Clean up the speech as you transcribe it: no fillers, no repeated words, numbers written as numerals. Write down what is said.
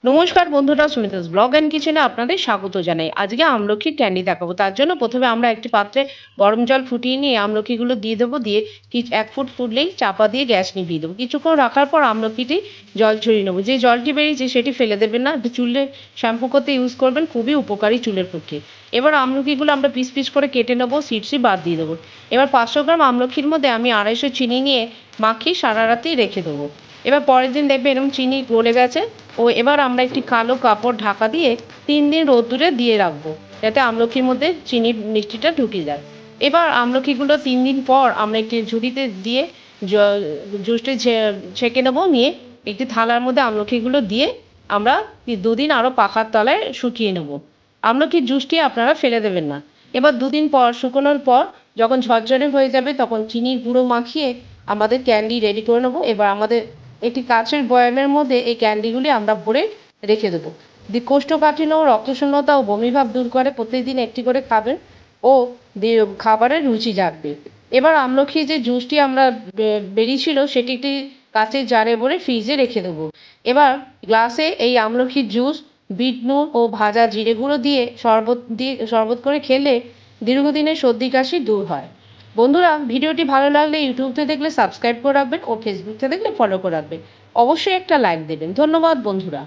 নমস্কার বন্ধুরা, Sumita's blog and কিচেনে আপনাদের স্বাগত জানাই। আজকে আমলকির ক্যান্ডি দেখাবো। তার জন্য প্রথমে আমরা একটি পাত্রে গরম জল ফুটিয়ে নিয়ে আমলকিগুলো দিয়ে দেবো। দিয়ে 1 ফুট ফুটলেই চাপা দিয়ে গ্যাস নিভিয়ে দেবো। কিছুক্ষণ রাখার পর আমলকিটি জল ছড়িয়ে নেবো। যে জলটি বেরিয়েছে সেটি ফেলে দেবেন না, চুলে শ্যাম্পু করতে ইউজ করবেন, খুবই উপকারী চুলের পক্ষে। এবার আমলকিগুলো আমরা পিস পিস করে কেটে নেবো, সিডসি বাদ দিয়ে দেবো। এবার 500 গ্রাম আমলকির মধ্যে আমি 250 চিনি নিয়ে মাখিয়ে সারা রাতেই রেখে দেবো। এবার পরের দিন দেখবে এরকম চিনি গলে গেছে। এবার আমরা একটি কালো কাপড় ঢাকা দিয়ে 3 দিন রোদ্দুরে দিয়ে রাখবো, যাতে আমলকির মধ্যে চিনির মিষ্টিটা ঢুকে যায়। এবার আমলকিগুলো 3 দিন পর আমরা একটি ঝুড়িতে দিয়ে জুসটি ছেঁকে নেবো। নিয়ে একটি থালার মধ্যে আমলকিগুলো দিয়ে আমরা 2 দিন আরও পাখার তলায় শুকিয়ে নেবো। আমলকির জুসটি আপনারা ফেলে দেবেন না। এবার 2 দিন পর শুকোনোর পর যখন ঝরঝরে হয়ে যাবে তখন চিনির গুঁড়ো মাখিয়ে আমাদের ক্যান্ডি রেডি করে নেবো। এবার আমাদের একটি কাঁচের বয়ামের মধ্যে এই ক্যান্ডিগুলি আমরা ভরে রেখে দেবো। কোষ্ঠকাঠিন্য, রক্তশূন্যতা ও বমিভাব দূর করে। প্রত্যেকদিন একটি করে খাবেন ও খাবারের রুচি জাগবে। এবার আমলকি যে জুসটি আমরা বেরিয়েছিল সেটি একটি কাঁচের জারে ভরে ফ্রিজে রেখে দেবো। এবার গ্লাসে এই আমলকির জুস বিট নুন ও ভাজা জিরে গুঁড়ো দিয়ে শরবত করে খেলে দীর্ঘদিনের সর্দি কাশি দূর হয়। বন্ধুরা, ভিডিওটি ভালো লাগলে ইউটিউব থেকে দেখলে সাবস্ক্রাইব করে রাখবেন ও ফেসবুক থেকে দেখলে ফলো করে রাখবেন। অবশ্যই একটা লাইক দেবেন। ধন্যবাদ বন্ধুরা।